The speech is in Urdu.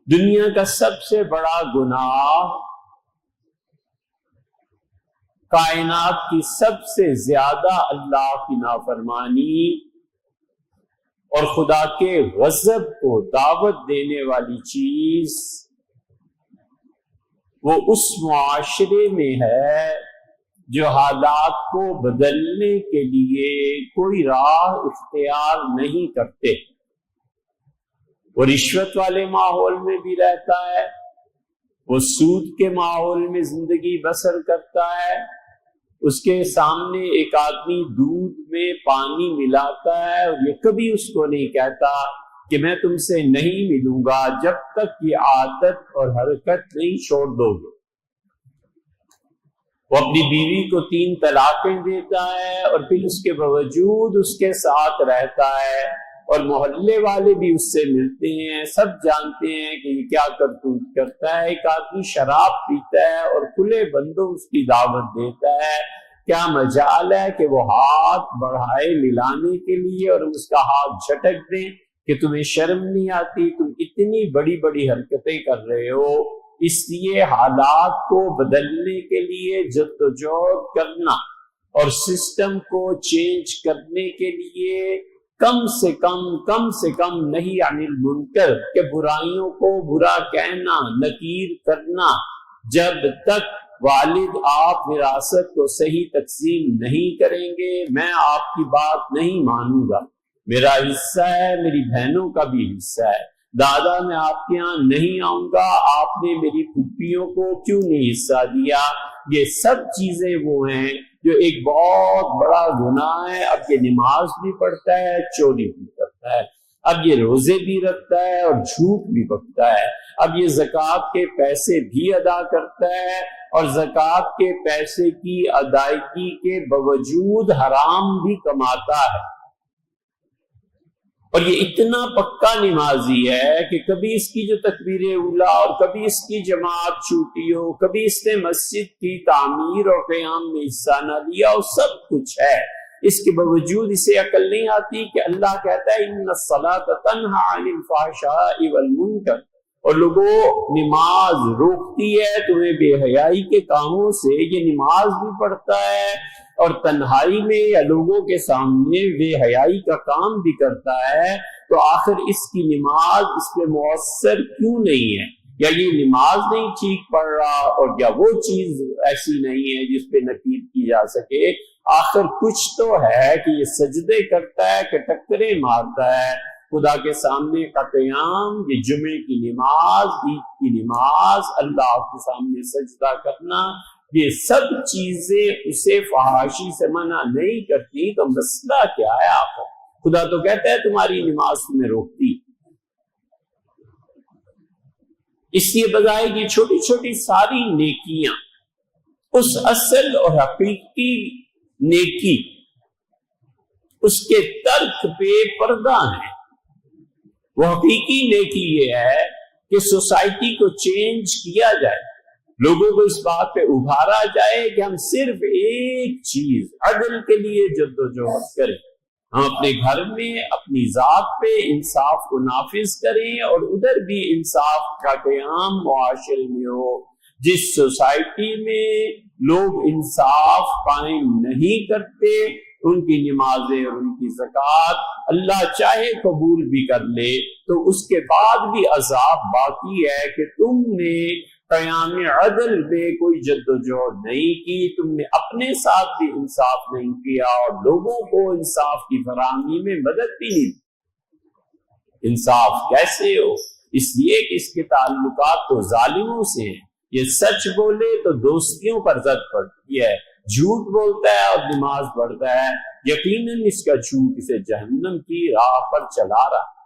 دنیا کا سب سے بڑا گناہ، کائنات کی سب سے زیادہ اللہ کی نافرمانی اور خدا کے غضب کو دعوت دینے والی چیز وہ اس معاشرے میں ہے جو حالات کو بدلنے کے لیے کوئی راہ اختیار نہیں کرتے۔ وہ رشوت والے ماحول میں بھی رہتا ہے، وہ سود کے ماحول میں زندگی بسر کرتا ہے، اس کے سامنے ایک آدمی دودھ میں پانی ملاتا ہے اور یہ کبھی اس کو نہیں کہتا کہ میں تم سے نہیں ملوں گا جب تک یہ عادت اور حرکت نہیں چھوڑ دو گے۔ وہ اپنی بیوی کو 3 طلاقیں دیتا ہے اور پھر اس کے باوجود اس کے ساتھ رہتا ہے، اور محلے والے بھی اس سے ملتے ہیں، سب جانتے ہیں کہ یہ کیا کرتوت کرتا ہے۔ ایک آدمی شراب پیتا ہے اور کھلے بندوں اس کی دعوت دیتا ہے، کیا مجال ہے کہ وہ ہاتھ بڑھائے ملانے کے لیے اور اس کا ہاتھ جھٹک دیں کہ تمہیں شرم نہیں آتی، تم اتنی بڑی بڑی حرکتیں کر رہے ہو۔ اس لیے حالات کو بدلنے کے لیے جدوجہد کرنا اور سسٹم کو چینج کرنے کے لیے کم سے کم نہیں عن المنکر کہ برائیوں کو برا کہنا، نکیر کرنا۔ جب تک والد آپ وراثت کو صحیح تقسیم نہیں کریں گے میں آپ کی بات نہیں مانوں گا، میرا حصہ ہے، میری بہنوں کا بھی حصہ ہے۔ دادا میں آپ کے ہاں نہیں آؤں گا، آپ نے میری پھوپھیوں کو کیوں نہیں حصہ دیا؟ یہ سب چیزیں وہ ہیں جو ایک بہت بڑا گناہ ہے۔ اب یہ نماز بھی پڑھتا ہے، چوری بھی کرتا ہے، اب یہ روزے بھی رکھتا ہے اور جھوٹ بھی بکتا ہے، اب یہ زکوٰۃ کے پیسے بھی ادا کرتا ہے اور زکوٰۃ کے پیسے کی ادائیگی کے باوجود حرام بھی کماتا ہے۔ اور یہ اتنا پکا نمازی ہے کہ کبھی اس کی جو تکبیر اولیٰ اور کبھی اس کی جماعت چھوٹی ہو، کبھی اس نے مسجد کی تعمیر اور قیام میں حصہ نہ لیا، اور سب کچھ ہے، اس کے باوجود اسے عقل نہیں آتی کہ اللہ کہتا ہے ان الصلاۃ تنہی عن الفحشاء والمنکر، اور لوگوں نماز روکتی ہے تمہیں بے حیائی کے کاموں سے۔ یہ نماز بھی پڑھتا ہے اور تنہائی میں یا لوگوں کے سامنے بے حیائی کا کام بھی کرتا ہے، تو آخر اس کی نماز اس پہ مؤثر کیوں نہیں ہے؟ یا یہ نماز نہیں ٹھیک پڑھ رہا، اور یا وہ چیز ایسی نہیں ہے جس پہ نکیر کی جا سکے؟ آخر کچھ تو ہے کہ یہ سجدے کرتا ہے کہ ٹکریں مارتا ہے خدا کے سامنے کا قیام، یہ جمعے کی نماز، عید کی نماز، اللہ کے سامنے سجدہ کرنا، یہ سب چیزیں اسے فحاشی سے منع نہیں کرتی۔ تو مسئلہ کیا ہے آخر؟ خدا تو کہتا ہے تمہاری نماز تمہیں روکتی۔ اس لیے بجائے کہ چھوٹی چھوٹی ساری نیکیاں اس اصل اور حقیقی نیکی اس کے ترک پہ پردہ ہیں۔ وہ حقیقی نیکی یہ ہے کہ سوسائٹی کو چینج کیا جائے، لوگوں کو اس بات پہ ابھارا جائے کہ ہم صرف ایک چیز عدل کے لیے جدوجہد کریں، ہم اپنے گھر میں اپنی ذات پہ انصاف کو نافذ کریں اور ادھر بھی انصاف کا قیام معاشرے میں ہو۔ جس سوسائٹی میں لوگ انصاف قائم نہیں کرتے ان کی نمازیں اور ان کی زکوٰۃ اللہ چاہے قبول بھی کر لے تو اس کے بعد بھی عذاب باقی ہے کہ تم نے قیام عدل میں کوئی جدوجہد نہیں کی، تم نے اپنے ساتھ بھی انصاف نہیں کیا اور لوگوں کو انصاف کی فراہمی میں مدد بھی نہیں دی۔ انصاف کیسے ہو؟ اس لیے کہ اس کے تعلقات تو ظالموں سے ہیں۔ یہ سچ بولے تو دوستیوں پر زد پڑتی ہے، جھوٹ بولتا ہے اور نماز پڑھتا ہے، یقیناً اس کا جھوٹ اسے جہنم کی راہ پر چلا رہا ہے۔